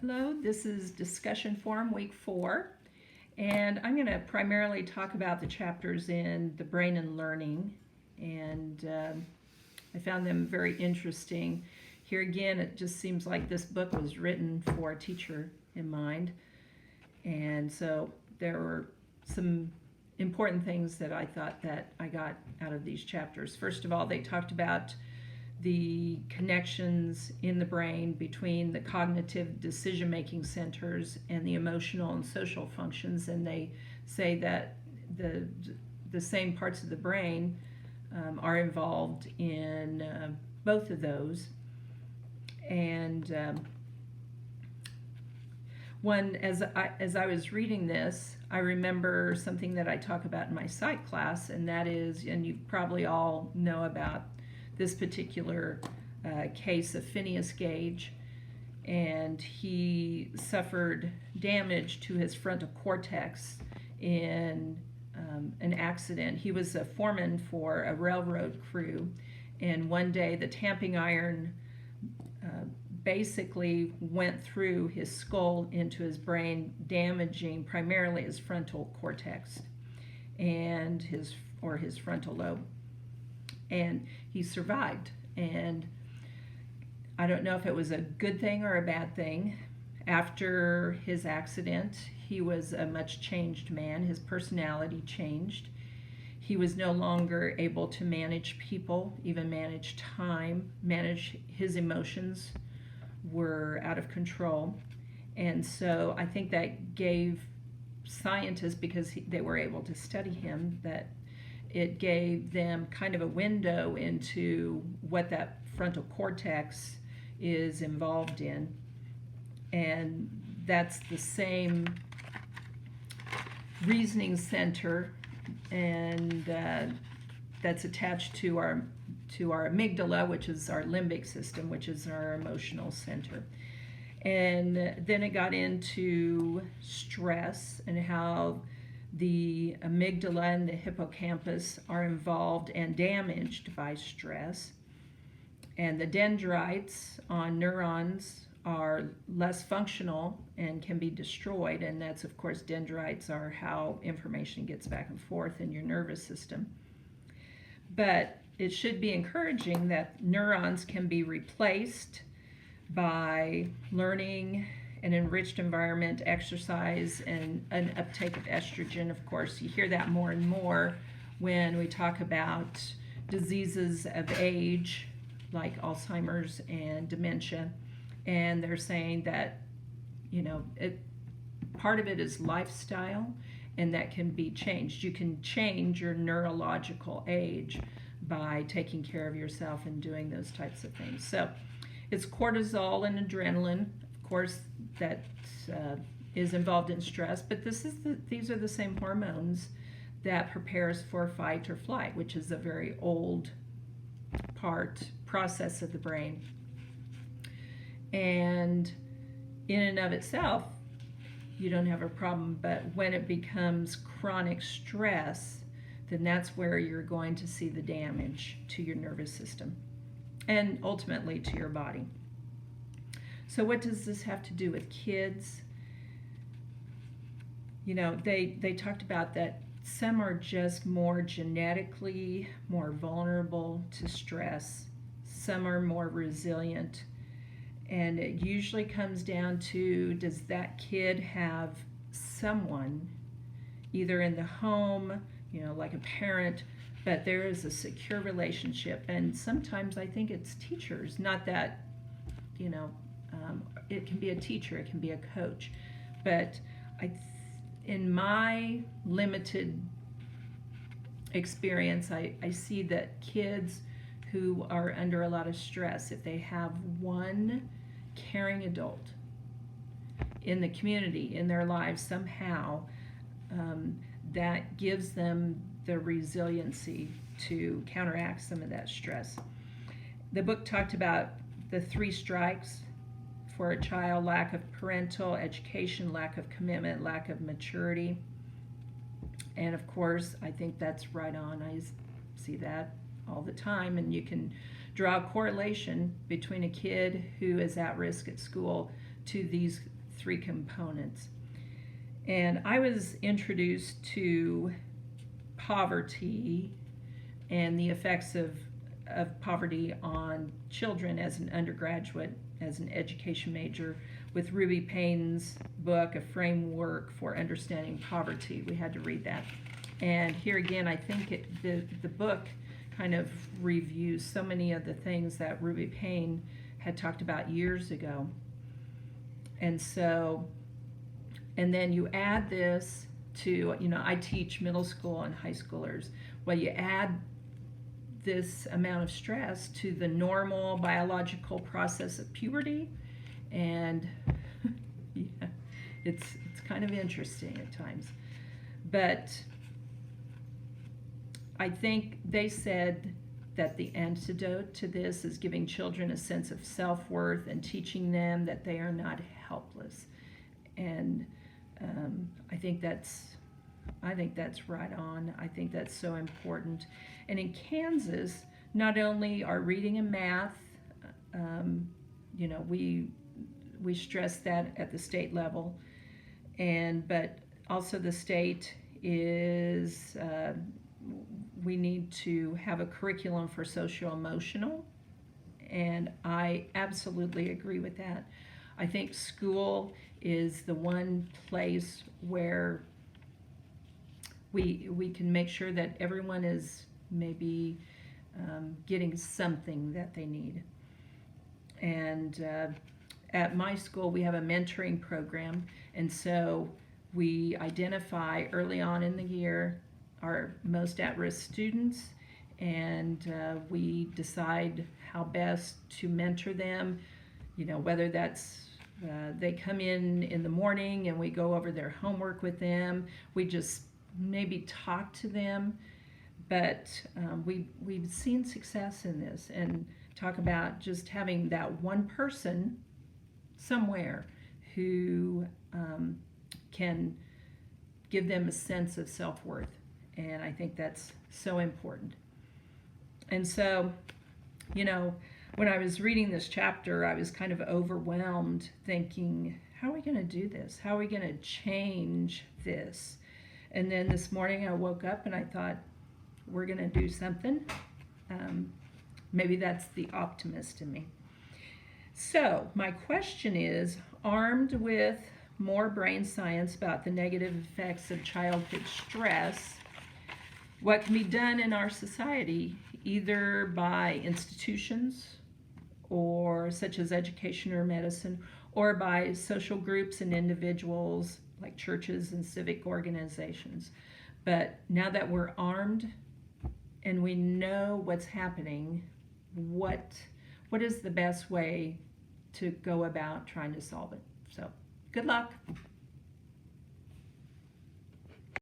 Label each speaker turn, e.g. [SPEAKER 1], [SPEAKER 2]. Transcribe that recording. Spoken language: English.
[SPEAKER 1] Hello, this is Discussion Forum Week 4, and I'm going to primarily talk about the chapters in The Brain and Learning, and I found them very interesting. Here again, it just seems like this book was written for a teacher in mind, and so there were some important things that I thought that I got out of these chapters. First of all, they talked about the connections in the brain between the cognitive decision-making centers and the emotional and social functions, and they say that the same parts of the brain are involved in both of those. And as I was reading this, I remember something that I talk about in my psych class, and that is, and you probably all know about this particular case of Phineas Gage, and he suffered damage to his frontal cortex in an accident. He was a foreman for a railroad crew, and one day the tamping iron basically went through his skull into his brain, damaging primarily his frontal cortex and his frontal lobe. And he survived, and I don't know if it was a good thing or a bad thing. After his accident, he was a much changed man. His personality changed. He was no longer able to manage people, even manage time, manage his emotions were out of control. And so I think that gave scientists, because they were able to study him, that it gave them kind of a window into what that frontal cortex is involved in. And that's the same reasoning center, and that's attached to our amygdala, which is our limbic system, which is our emotional center. And then it got into stress and how the amygdala and the hippocampus are involved and damaged by stress. And the dendrites on neurons are less functional and can be destroyed. And that's, of course, dendrites are how information gets back and forth in your nervous system. But it should be encouraging that neurons can be replaced by learning, an enriched environment, exercise, and an uptake of estrogen. Of course, you hear that more and more when we talk about diseases of age, like Alzheimer's and dementia. And they're saying that, part of it is lifestyle, and that can be changed. You can change your neurological age by taking care of yourself and doing those types of things. So it's cortisol and adrenaline, of course, that is involved in stress, but these are the same hormones that prepare us for fight or flight, which is a very old process of the brain. And in and of itself, you don't have a problem, but when it becomes chronic stress, then that's where you're going to see the damage to your nervous system and ultimately to your body. So what does this have to do with kids? They talked about that some are just more genetically more vulnerable to stress. Some are more resilient. And it usually comes down to, does that kid have someone, either in the home, like a parent, but there is a secure relationship. And sometimes I think it's teachers, not that, it can be a teacher, it can be a coach. But in my limited experience, I see that kids who are under a lot of stress, if they have one caring adult in the community, in their lives somehow, that gives them the resiliency to counteract some of that stress. The book talked about the 3 strikes for a child: lack of parental education, lack of commitment, lack of maturity. And of course, I think that's right on. I see that all the time, and you can draw a correlation between a kid who is at risk at school to these three components. And I was introduced to poverty and the effects of poverty on children as an undergraduate, as an education major, with Ruby Payne's book, A Framework for Understanding Poverty. We had to read that. And here again, I think the book kind of reviews so many of the things that Ruby Payne had talked about years ago. And so, and then you add this to, I teach middle school and high schoolers. Well, you add this amount of stress to the normal biological process of puberty, and yeah, it's kind of interesting at times. But I think they said that the antidote to this is giving children a sense of self-worth and teaching them that they are not helpless. And I think that's right on. I think that's so important. And in Kansas, not only are reading and math, we stress that at the state level, but also the state is, we need to have a curriculum for socio-emotional, and I absolutely agree with that. I think school is the one place where we can make sure that everyone is maybe getting something that they need. And at my school, we have a mentoring program, and so we identify early on in the year our most at-risk students, and we decide how best to mentor them, whether that's they come in the morning and we go over their homework with them. We just maybe talk to them, but we've seen success in this, and talk about just having that one person somewhere who can give them a sense of self-worth. And I think that's so important. And so, when I was reading this chapter, I was kind of overwhelmed, thinking, how are we going to do this? How are we going to change this? And then this morning I woke up and I thought, we're going to do something. Maybe that's the optimist in me. So my question is, armed with more brain science about the negative effects of childhood stress, what can be done in our society, either by institutions or such as education or medicine, or by social groups and individuals like churches and civic organizations? But now that we're armed and we know what's happening, what is the best way to go about trying to solve it? So good luck.